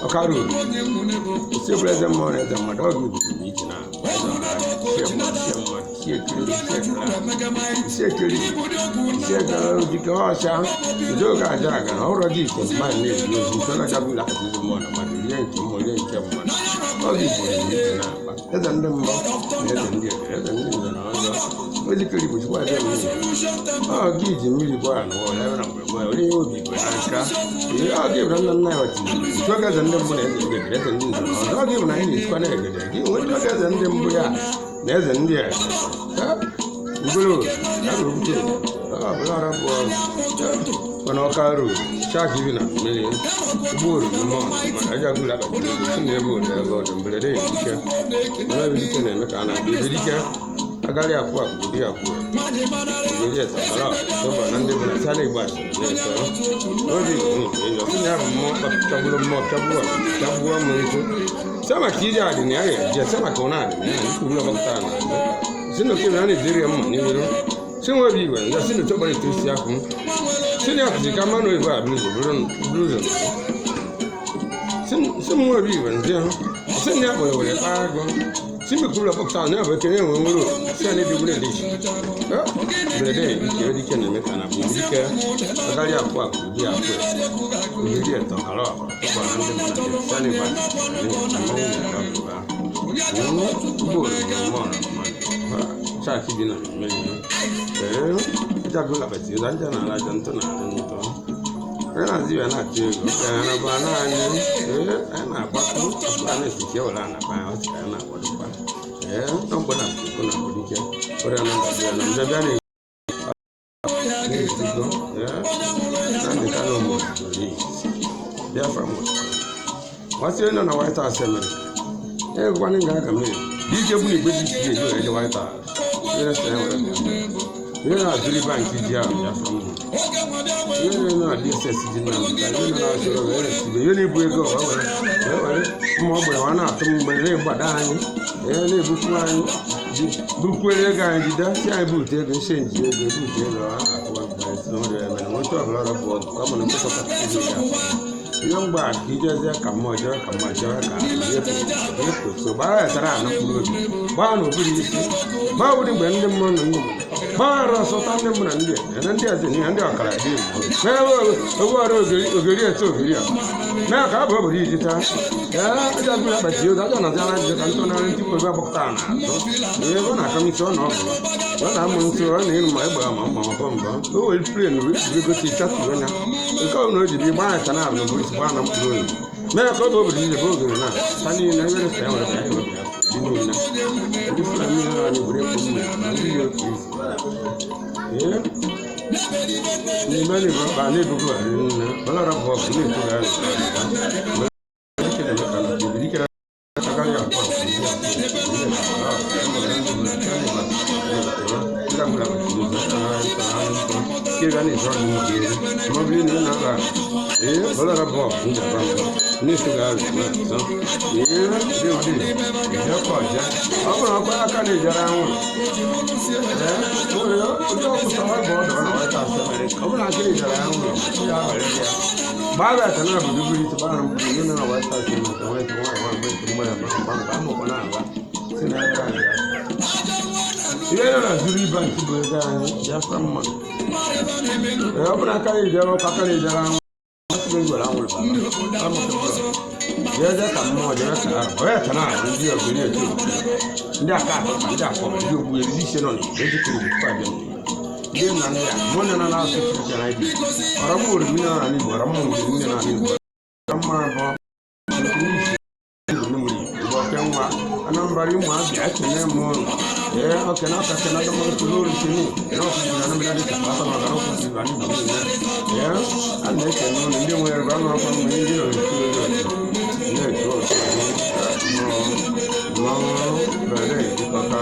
Okaru, still present more than my dog will be eaten out. Okaru, Shark even a million. Wood, I got good at it. I got a quack to be a poor. Yes, a lot. Someone under the Sally bus. Some are key out in the area, just some are conad, and you will have time. Sino che non è zero money, se vuoi vivere, da sino che vuoi tu sia con. Se ne ha si chiamano i vari blues. Se vuoi vivere, se ne ha vuoi pago. Se mi culla portare, perché ne ho un se ne devo dire. Vede, che vedi che ne metta una musica, magari a qua, via qui. Mi dietro, allora, quando se ne va, sai chi viene già quella pezza già la giantona era zia na chego era banana ana kwatu ana sikia wala na pa ana kwatu pa non bona kuna kudike ora na ndani nani kano mo ya famu wasi na White House kwani ngaka mimi dije buni gbedi sie yo White House you know, Julie Bank is here. You know, DSS is in you need to go. Mobile, one out to move my but I book where you're going to dance. I boot it and change you. Young bad, he just come on, so by a time, Bano, Bao would bend them on Bara Sotan and then there's an India Kaladi. Never so good. Now, how about it? Yeah, I don't know about you. I don't know that people have Boctana. You're going to come so no. Well, I'm on to run in my mama. Who will play and we go to chat to them. The governor to be by a canal of which one of them. May I go over to the boat now? Sunny never found a dia nani ya mona na na su kana di aramu uri mina ani aramu uri mina ani amma ba ni muri ba kanwa anan bari mu abi akene mo okena ka kana da mo tuluri sini no na na bila di ka ta ma garo ku ani ni an ne ke no ndi mo ya ba ma ko mo ndi no ne to no bere di ka ka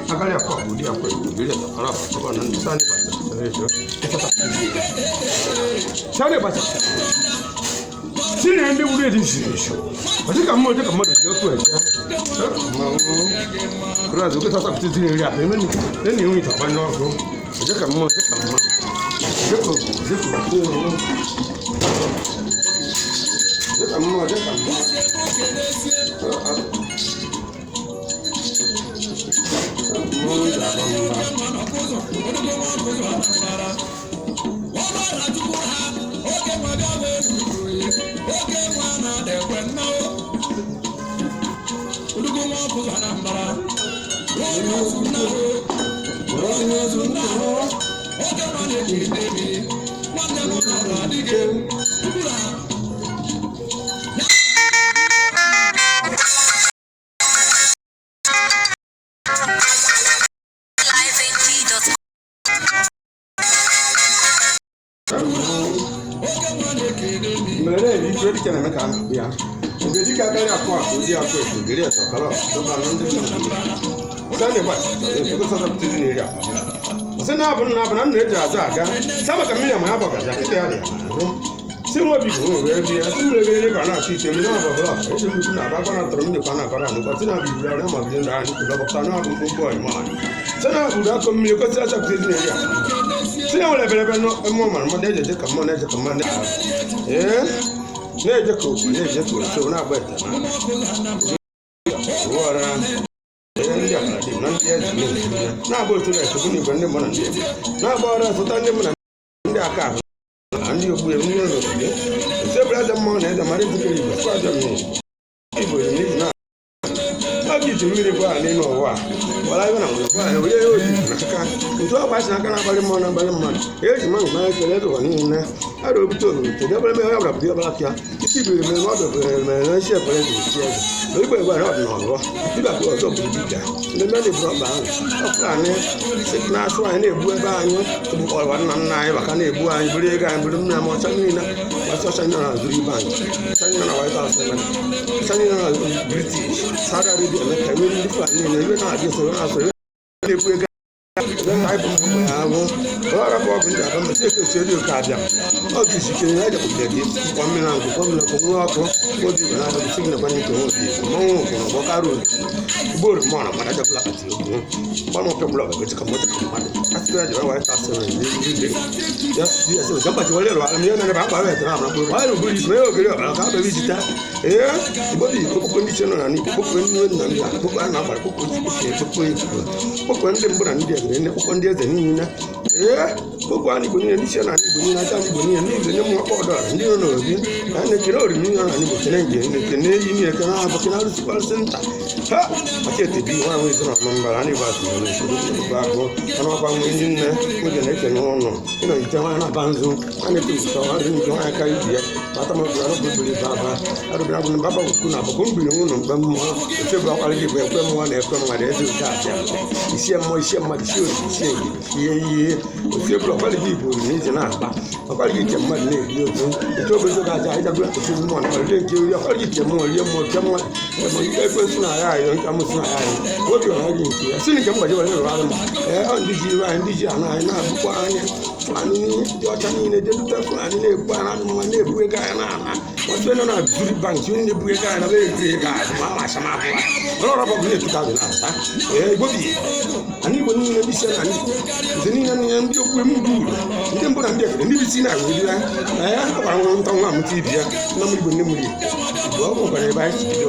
Agora a copa, o dia foi, o dia da caraca, agora não sabe Sane bata. Sine ende wuri di shisho. Ati ka mo de ko e. Ma kura zo ko ta ta ti ni ya. Ne ni wi ta ba no ko. Je ka mo. Je ko. So na beta na bo to le to ni bende mo na bo ra so tan ni mo ndi aka andi ogbu e ni no se brother mo na da mari tikiri ba kwa da mi ibo ni na agi ti mi ba ni no wa wala yo na mo ba yo yo na ka nto ba sa kana bale mo na bale mo e ji man ma ke le do ni na aro bi to te da bale me ya bra bi ba kia ti bi me no do me na she bale di ti lo ibo ba na no lo ti ba ko so bi ja le me ni bro ba o fra ni se na so ai na ebu e ba anyo bu ko wa na na ai ba ka na ebu anyo bi ga bi na mo sa ni na wa so sa na zuri ba sa ni na wa ta se na sa ni na British sa da ri de na ka ni ni fa ni na ni na je so na so ni bu ga I don't know. Ora bo bi da ba se ke se ri ka bia o bi si ke na ja ko de di ko mi na ko ko ko di na ba si na ba ni ko di mo ko no bo ka ru bo ru mo na ma da bla ka ti o ba no ke bla ka ti ka mo ta ka ma a ti ya ja wa ta se ni ya so ga ba ti wale ro ala mi na ba ba ta na bo wa ru bo di me o ke ro ka ba bi ti ta bo di ko ni se no na ni ko ni na ni ko na ba ko ko ndi mbura ndi ya ne ko ndi ya ni na gbogbo ani bo ni se na ni bo ni na ta ni bo ni ni mo ko do ndi no no bi ani kiro ri mi na ni bo kene nge ni kene yi ni ka na ba kina ru super center ha akete bi wa we so na mamba ani ba so ni so ba go ana ba mo ni na ko de ne ke no no ino ite wa na banzu ani tu so ari ni jo aka yi ya bata mo ro bo bi baba aro bra bu baba ku na ba ko bi no no ba mo se ba ka li be ko mo wa na ko ma de se ka ja isi mo di si ye se blo ka li bi ni je na ba ka li je ma ne yo to be so ka ja ida bla ko se mo na le ke yo ka li je mo ye mo ke mo ye ko su na ya yo ka mo su na ya wo bi na ji ya si ni ke mo je ba le ro ala mo on di ji ra ndi ji ana na bu kwa anya ani yo ta ni ne de ta ko ani ne kwa na mo ne bu ga na na mo se no na duri bank si ni bu ga na le bu ga ma sama ko ro ba ni tu ka na ta go bi ani bo ni ne bi se na ni zeni na ni ndi o ku mu du ndi mbo na ndi ke ni bi si na go bi ya ko ba ngo nta nwa mu ti bi ya na mu bo ni mu ri bo ko ba ne ba si do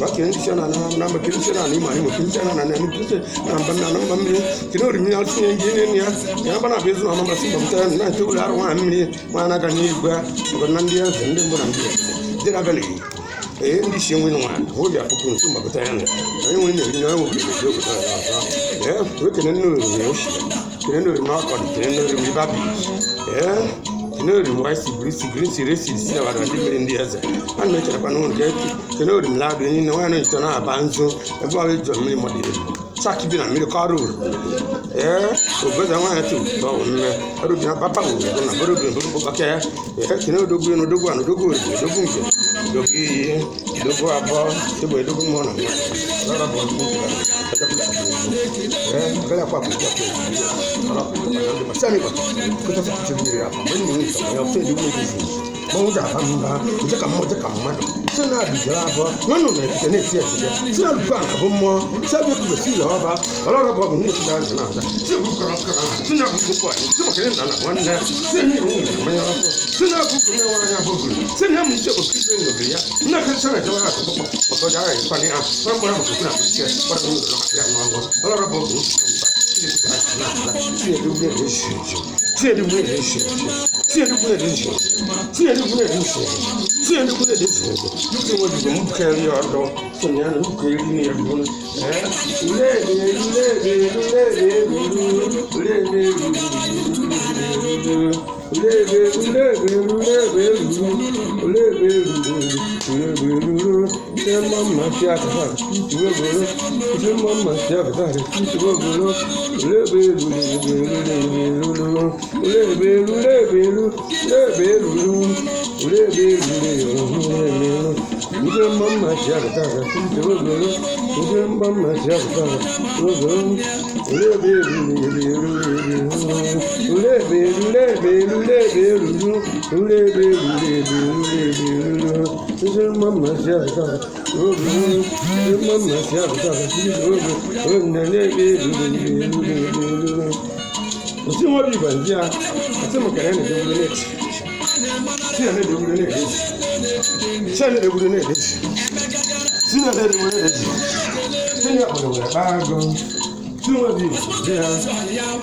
wa ke ndi se na na ma ke ndi se na ni ma ni mo ke ndi se na na ni ke se na ba na ba mi ke no ri mi al si ni ni ya ba na be zo na ma si ba ta na te ula ro wa mi ma na ga ni gba ko na ndi ya ndi mbo na ndi de na ga ni ndi shi nwe nwa ho ya ko kun su ma ta ya na ni nwe ni ni ya wo ke do ko ta ya we ke ne no ni o shi Tenori n'ọkọ tenori mbabi tenori mwa sigiri si na wada ndị mere ndị eze a na-echerekwa n'ụlọ ga-eti tenori mladụ enyi na nwaanyị ito na-aba nzu ebe ọ ejọ mmiri mmadụ saki bi na mmiri kọrụ obodo nwaanyị tu tọ mme ọrụ bi na papa nwere na boro bi boro bọke tenori dogbu no dogbu ano dogbu nke dogo iyi dogo abụọ dogo dogo mọ na lọrọ bụ kala kwa kuja kwa sani kwa kuta kuchiri hapa mbona ni sawa ya fedi mwezi moja hamba mtaka mmoja kama mwana sana bijaba nono na kitene sia sia sina lupanga bomo sabe ku sila hapa alora kwa mungu sidana na sio kukara sina kukua sio kile na wana sina mungu mwenye hapo sina kukuna wana hapo sina mtu kukipe ndio ya na kasana jamaa kwa kwa jara ifani ah mambo yangu kuna kusikia kwa sababu ndio na mambo alora kwa mungu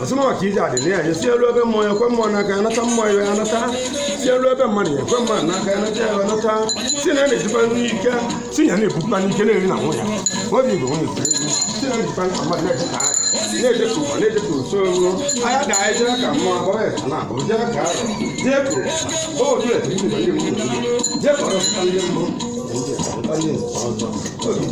Asema wakija adelea yesi alobe moyo kwa mwana kana tammo yo anata si alobe mani kwa mwana kana ja anata sina ne jipanika sinya ne bupanike ne na moya wobi go ni sina ne jipanika ma ne ka ne de ku so aya da aja ka mo aboe na bo ja ka je ku o tu e ti ni mo je ko ro ta le mo ta le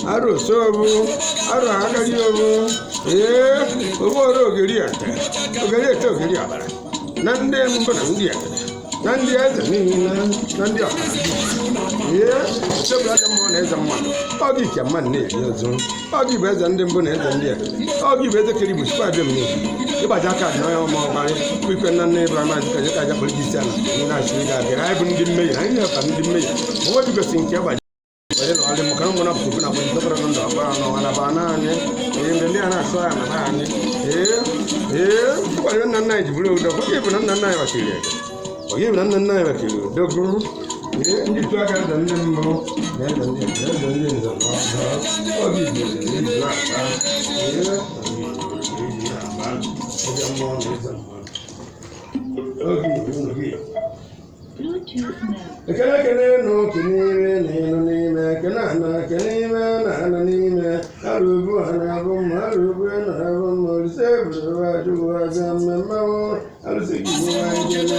aro sobu aro agari obu obo ogeri ete ogeri abara nande mbo na ndi ete nandi eze ni nandi akara sobu ade mo na eze mma ogi ke mma na ezo ogi be eze ndi mbo na eze ndi ogi be eze keri bu spa be mi ibaja ka na yo mo bari kwikwe na nne Ibrahim ka je ka ja polisi ana ni na shi ga ga ai bu ndi mmeye na ni pa ndi mmeye mo di be sinke ba wale mukano mwana kufuna kwa ndokora ndo abana wana banane endelea na swala na nani wale nana ijibulo ndo kwa hivyo nana wakile kwa hivyo nana wakile dogo ndị tụ aka eze ndị mbụ na-eze ndị nze n'ọzọ oge igbo na-eji aka oge mmụọ na-eze oge igbo n'oge ekele ekele nụ kenire na ịnụ n'ime ekele ana ekele ime na anụ n'ime arụbu ha na-abụ mma arụbu na-abụ mma olise bụrụ ajụbụ aza mmemme alụsị gị bụ nwanyị jele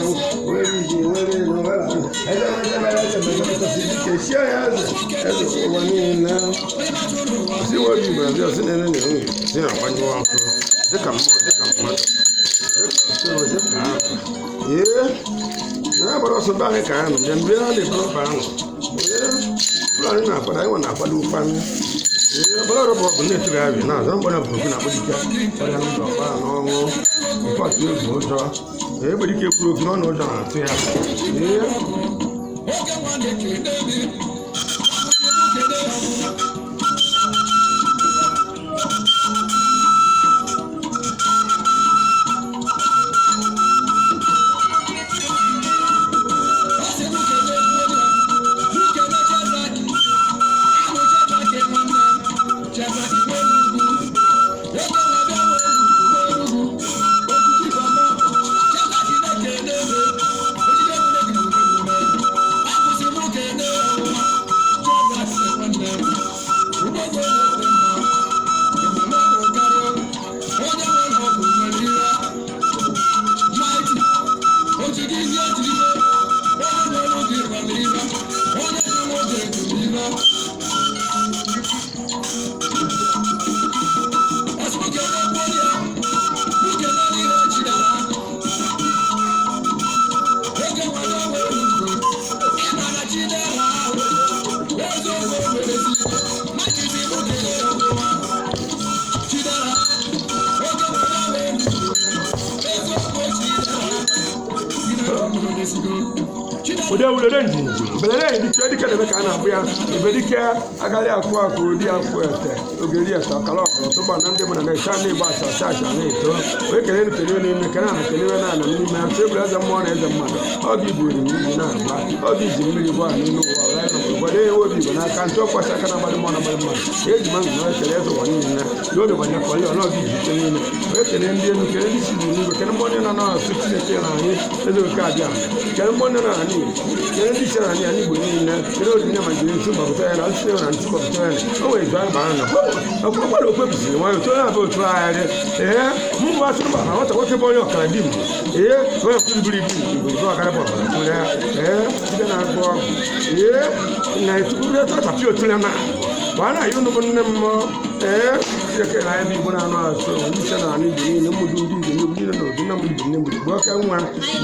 were iji were n'ụwara eze kesia ya eze ụwa niile si nwoke igbo abịa si na-ene na enwe si na-agbanyụ ọkụ dịka mmụọ dịka mmadụ dịka na gbara ọsọ be anyị ka anyị nọ bịa mgbe ha na-ebu ọba ahụ ụlọ anyị na-akwado anyị nwe na-akwado ụkwanụ ọbara ọrọba ọgụ na-etiri abịa na azọ mgbana bụrụ na agbadike ọrịa ndụ ọba n'ọnwụ mkpọtụ egwu ụjọ egbedike kwuru okwu n'ọnụ ụjọ na-atụ ya ode wulere njinji belere ndi kedi kede be kana buya ibedike agali akwa akwa di akwa ete ogeri ete kala okro to ba nande mo na shani ba sa sa shani to we kele ni me kana na kele na na ni me se bra za mo na eze mmadu ogi bu ni na ba ogi ji mmiri ba ni no wa la no bo de wo bi na kan to kwasa kana ba mo na ba mo e ji man no kele to woni ni na yo de ba nya ko yo no gi ji teni ni we kele ndi enu kele di si ni be kele mo na na su ti ne kele na ni ezo ka dia kele mo na na ni kele di sera ni ani bo ni na kele o ni na ma ji su ba ko ya na su na su ba ko ya o we zo ba na ko ko lo ko bi si wa to na bo to ya mu ba su ba na wata wote bo yo kala dim we ku biri bi ko ka ba ba to ya ti na go na tu ku ta ta pi o tu na ba na yo no bo ne mo ya ke na bi bo na no so ni se na ni bi ni mu du di ni bi no du na mu di ni mu bo ka nwa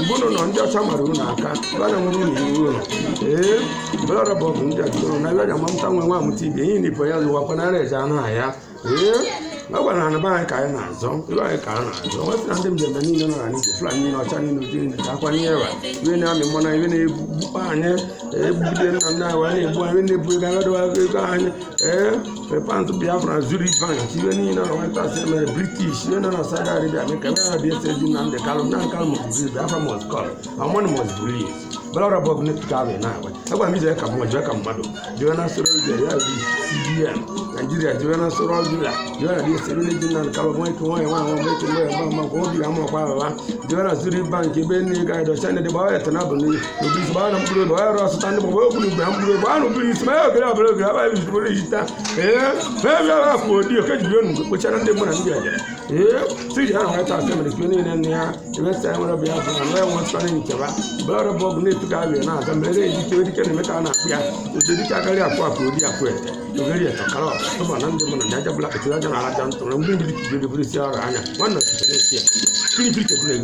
bo no no nda cha maru na aka ba na mu ni ru bla ra bo nda do na la ma mta nwa mu ti bi ni po ya lo wa pa na re ja na ya agwa na ba ka ya na zo iba ka na zo wa na ndem dem ni no na ni fla ni no cha ni no di ka kwa ni ewa we na mi mo na we na ebu anye ebu de na na wa ni ebu we na ebu ga do wa ka anye pe pantu Biafra zuri ban ti we ni na wa ta se me British we na Saudi Arabia me ka na bi se di na de kalo na kalo mo bi Biafra must call amon must believe bala ra bob ne ka be na wa agwa mi je ka mo je ka mmado de na soro de ya bi CBN Nigeria de na soro de la de na di se ni di na kalo mo ko wa mo ko mo ko bi amo kwa wa de na zuri bank be ni ga do sene de ba ya na bo ni bi ba na mbulo do ya ro sta ni bo bo ni ba mbulo ba no bi se ma ga ba ba bi bo ni ta be ya ko di o ke ji onu ko cha na de mo na ndi aja si ya na ta se me de ni ne ya de sa mo bi ya na na mo sta ni ke ba bla ro bob ni tuka we na ta mere di ke di ke ne me ka na ya de di ka ga ya ko di ya ko to gari ya kala to ba nan de mo na ja bla ke ja na ala dan to mbi di ki de bri sia ga anya wannan ne sia kiri kiri ke bri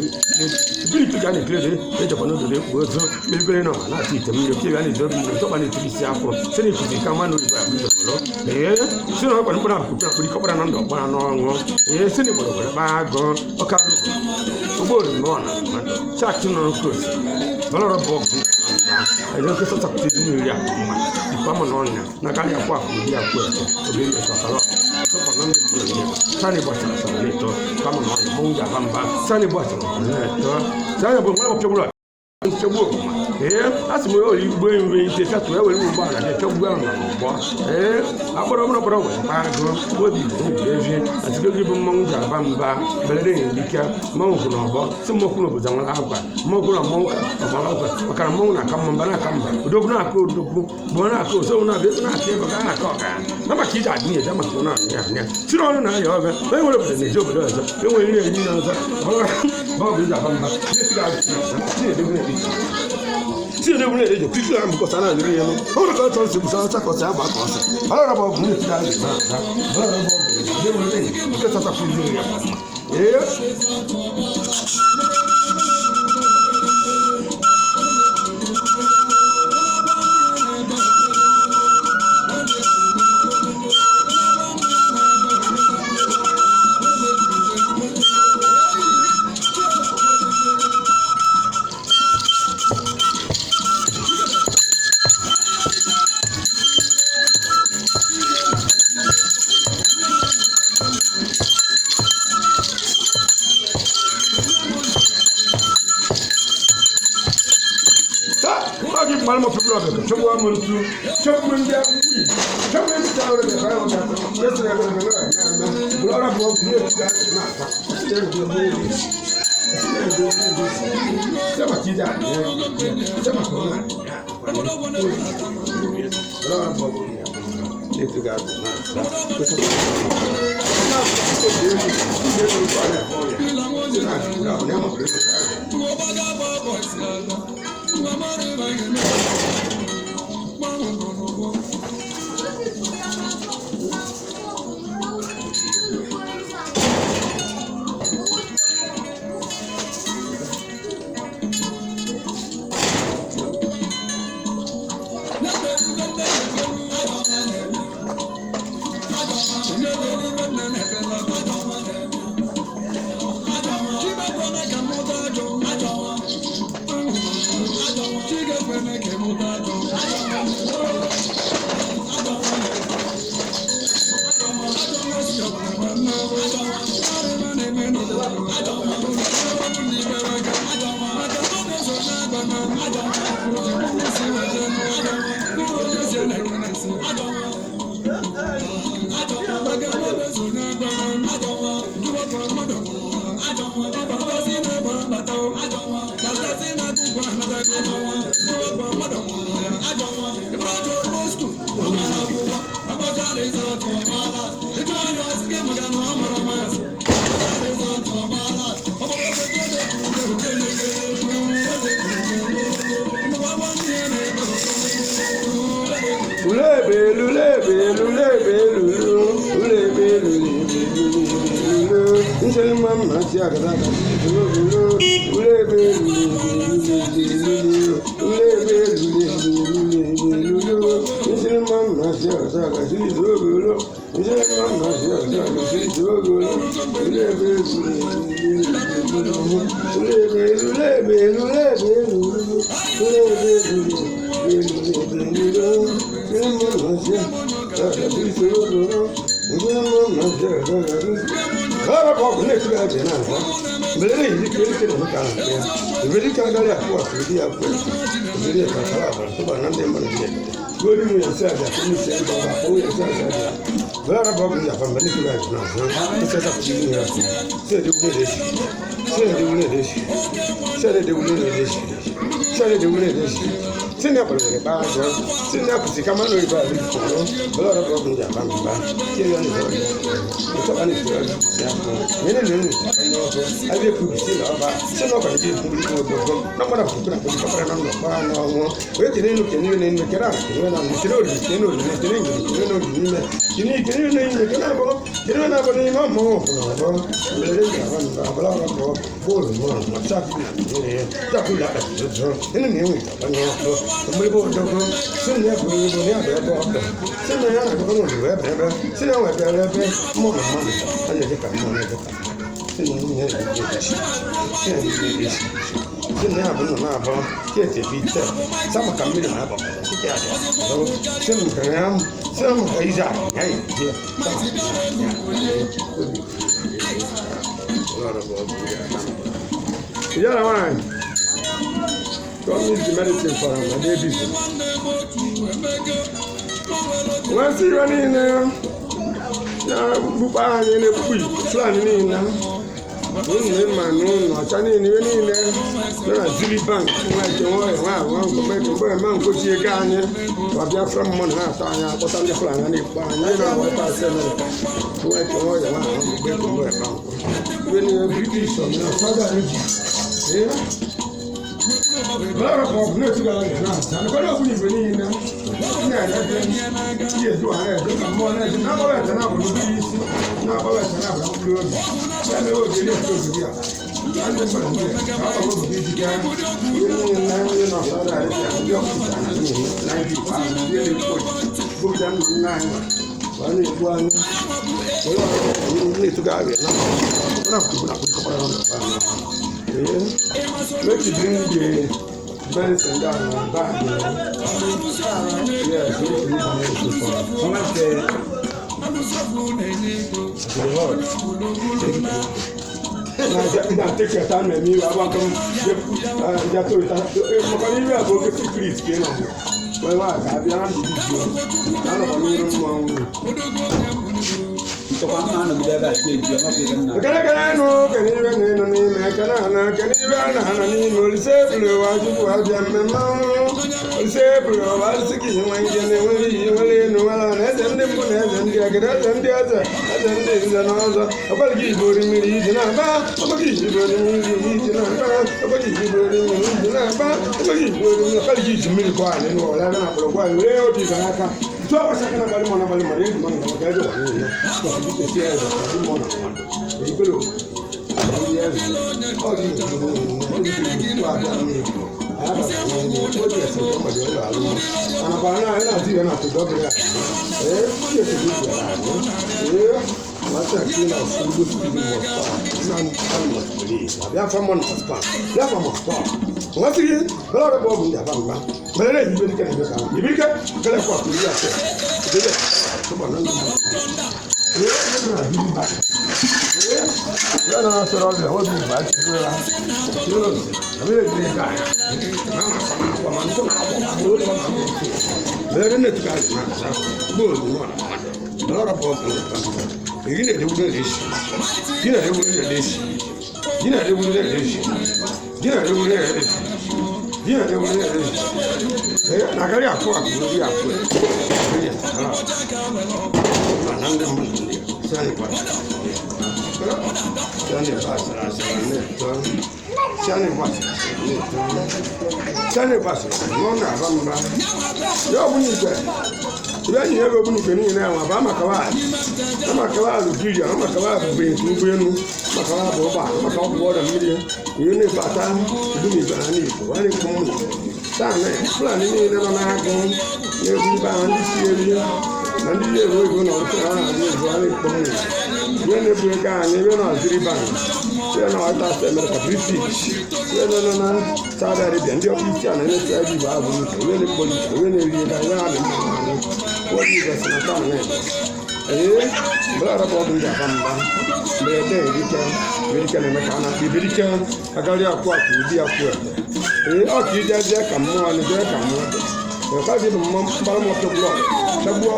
kiri kiri ga ne kire de ja kono de ko zo me bri na na ti te mi ke ga ne do mi to ba ne ti sia ko se ni ki ka ma no ba bi to lo si no ba na ku ta bri ko ba na ndo ba no ngo se ni bo ba go o ka bo no na ma cha ti no ko valora bob ayo ke sa ti ni ya ma pa mo no na ka ya kwa ku ya ku o bi ni ka kala to pa nan mo ni sani bo sa ni to pa mo no mo ya bamba sani bo sa ni to sani bo mo pe mo nsogbu asị m ori igbo nri ite chatụ ewere ụgbọ ala na-echegbu ahụ na ọgbọ akpọrọ mkpọrọ wee kpago obi eji asịgogi bụ mmanwụ ji aba mba berede nyerike mmanwụ kwụ n'ọgbọ si mmọkwụ n'obodo nwere agwa mmọkwụ na mmanwụ ọgbara ọgwa makana mmanwụ na-aka mma mba na-aka mba odogwu na-aka odogwu bụ na-aka osowu na-abịa esi na-aka ego ga na-aka ọga na maka iji adị eje maka na anya chiri ọrụ na aya ọbịa onye nwere obodo na-eji obodo ọzọ enwere nri eri na ọzọ ọbụ iji aba mba tí ìdí ìwúlẹ̀ èdè kíkí àmì kọ̀sán náà lórí ẹnu ó rí kọ́ tó ń sèbùsọ̀ ọ́sà kọ̀sán àgbà kọ̀sán ọlọ́rọ̀ bọ̀ ọ̀gbìn ní ìtìlá rẹ̀ náà dá ọlọ́rọ̀ bọ̀ ọ̀gbìn ní ìwúlẹ̀ èdè kíkẹ́ sọ́sà fún ìlú rẹ̀ malmo problem ko chabo amon tu chabo ndia wi chabo ndia ora de ba ora yesu ya na ora bo ni ta na ta chabo ti da chabo ko na ora bo ni tu ga na ta ko so na ko de ni de ko para ko ya na na mo ko Sini apa lagi bahagia? Sini apa sih kamu lagi bahagia? Kalau ada problem jangan bahagia. Kira ni bahagia. Itu kan itu siapa? Ini. Ada kubisi lah, apa? Sini apa lagi kubisi itu? Nama apa? Bukan kubisi apa? Nama. Weh kini kira. Sini apa nama apa? Kita bicara sama kami dengan apa? Kita ada. Sini kerana sama kerja, ya. Ya, mana? Promise the medicine for him, my baby. Once you run in there, Bupa in a quick flan in now. My noon, or Chinese in there. There are Zilly Bank, like the one to make a man go to a Ghana, or they are from Monatana, but on the flan and if I know what I said. To make a way around, when you're British on your father, yeah. Bara ko ne ti ga na san ko do ni be ni na ina da ke ye do ha de ka mo na na ba ta na ko bi si na ba ta na ba ko do ya me o ni ko do ya an de ba ni ka ba ko bi ti ga ni na ni na sa da ya yo ta na ni na di pa ni ni ko bu dan na ba ni ko ani ko ni tu ga na na ko pa na make you bring the medicine down and back. Yes, we need medicine for someone say the Lord. Now take your time and me. I want to just to go to secret, you know. Well, I be on the so I'm not going to say, you're not even know. Can I know? Can you even know? Can you even say, Blue, I do have them. Say, Blue, I'll see you when you will know, and then the moon and the other, and the other, and then another. About you, me, about you, so I was talking about one of the marine money. Once again, a lot of boys in Japan, but then you will get it. You will get come on, Then you ever been in now, Obama Kawai. I'm a Kawai, I'm a Kawai, being too green, Makawa, Makawa, water media, unit Batan, do me Banani, running from planning in an American, every band this year, and the year we're going to running from me. When they break out, you're not 3 bands. You're not a British. You're not Saudi Arabian, you're Christian, and it's every Bible, really police, really what do you guys understand? Blood about the Bamba, very can make an American, I got your quack, be a quack. Okay, just come on, and there come on. The party of Mom Palm of the blood, Chabu,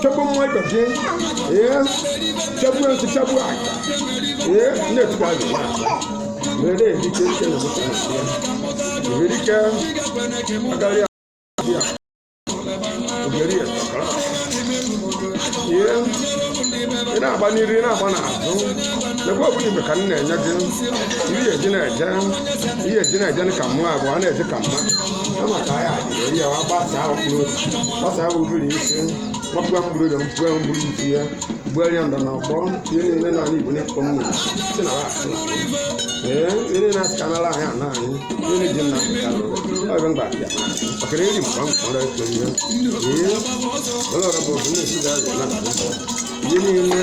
Chabu, Mike again, yes, Chabu, Chabu, yeah, let's go. Very education of the very can, I got your. Ina bani rina bana da ko buni be kan ne nyage iya jina jan kamu abo ana je kamma ama ka ya iya wa ba sa o buri ise mo gba mburu da mburu ise gbari anda na bo yene ne na ni buni ko mu se na wa yene na kanala ya na ni yene jinna ka o ben ba ya akere ni mo ko da ko ni bala rabo buni su da na yini ne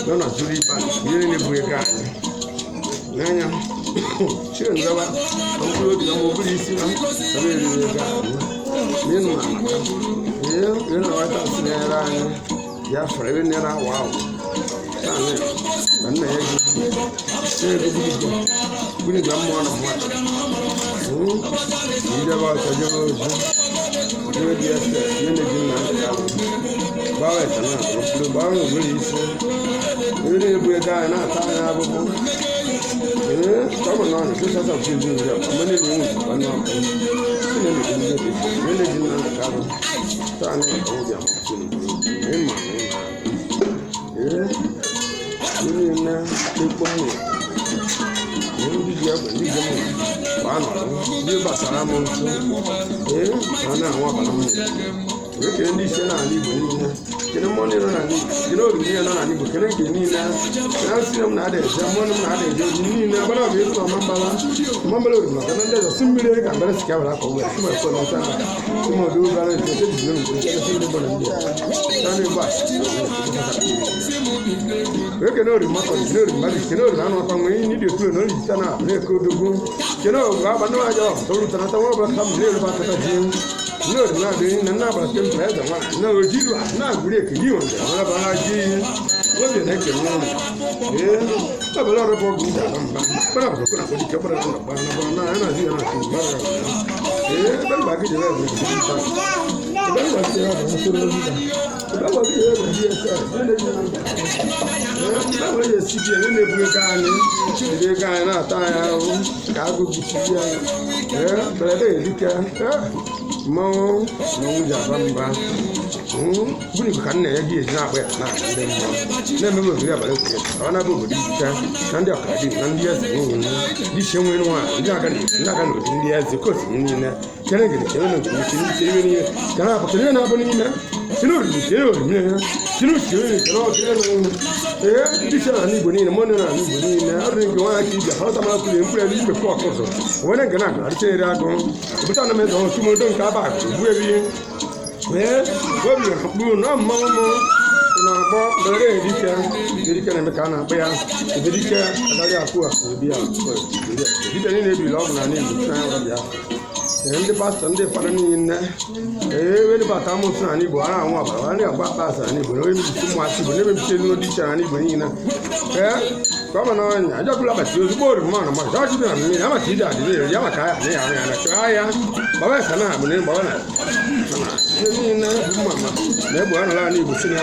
dona zuripa yini ne buega nanya shin gaba an kulo da mu buri si na abe ne ga yin ma yin wata sinera ya fara ne ra wow sane dan ne ya sai da buri da mu na mu Ida ba ta jama su. Ida dia se yana jin na ka. Ba wai kana ko ba mu guri su. Ida bu ga na ta na bu. Kama na ni sasa ku jin da amma ne mu ba na. Ina ne jin da yana jin na ka. Ta ne ko ya mu. Emma. Ini na ikpomu. Ndị ji egbe ndị ji mụ bụ anọrọ ndị gbasara m nso ha na-anwụ ọbara mmụ ekele ndị isi n'ala Igbo niile kene mmụọ niile nọ n'ala Igbo kene oriri niile nọ n'ala Igbo kene nke niile kene nsị m na-ada eje mmụọ m na-ada eje ozi niile agbara bụ ịtụ ọmambala oriri maka na ndị ọzọ si mmiri ka mbere sika were aka ụgbọ si ma ekwe n'ọcha na ụmụ ọdụ ụzọ ara nke eji nne mgbe nke ndị bụ na ndị a na-egbu asị ekene oriri maka kene oriri mmadụ kene oriri anụ ọkwa nwere ihe ndị otu na oriri jita na na-eke odogwu kene ogo agba ndị nwaanyị ọhụ tọrọ ụtara nwa ọbụla ka mmiri elu bakọta ji n'otu na-adịghị na nna agbara tempa eze nwa na ojiru a na-agụrụ ekele iwe nje nwere bara ji oge na-ekele nwa ọbụla ọrụ bụ ọgụ ndị ala mba kpara agbụrụ na kpọdike kpara na gbara na gbara na ya na-azị ya na-atụ gbara ebe mba gị jere ebe ebe mba gị jere ebe nsoro ozi ebe mba gị jere ebe ndị ese ebe ya esibi ebe na-ebu ego anyị jiri ego anyị na-ata anyị ahụ ka agụ gbuchiri anyị berede edike mmanwụ ji aba mba bụrụ ka nna ya gị eji na-agba ya na ndị mmụọ na-emebe obodo abalị kwere ọ na-abụ obodo ike na ndị ọkara dị na ndị eze nwunye ndị isi nwere nwaanyị ndị aga n'obodo ndị eze kotu niile kere gịrị kere na nke ike iwe niile ka na apụta ihe na-abụ niile kere oriri kere oriri ya kere uche oriri kere ọkere na ndị isi n'ala Igbo niile mụ n'ala Igbo niile ọrụ nke nwaanyị ka iji ahụta mara kwuru mkpụrụ elu imekwu ọkụzọ were nke na-agụ arịchere agụ ụbụta na mezọ ntụmodo nke aba ogbu ebi obi mkpụrụ na mmanwụ na-agbọ bere erike na-eme ka a na-akpa ya eberike agaghị akwụ obi ya dibịa niile ebiri ọgwụ na Igbo ya ndị pastọ ndị fada niile ewelebata amụsụ na Igbo ara anwụ ọbara ndị agba akpa asa na Igbo na emebisi ụmụasị Igbo na-emebisi elu dị iche na Igbo niile gọvanọ ọnya ajọbụla agbati ozugbo oriri mmanụ mmadụ ajụbụ na mmiri amata ide adịrị ya maka ya na ya ya na chọrọ ahịa gbaba esa na abụ na gbaba na ihe niile bụ mma na egbo anọla ala Igbo si na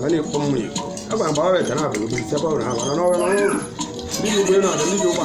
na na-ekpọ mmụ Igbo agba gbaba esa na abụ na obiri sebe ọrụ ha mana n'ọrụ n'ọrụ ndị Igbo na-adị ndị ụgbọ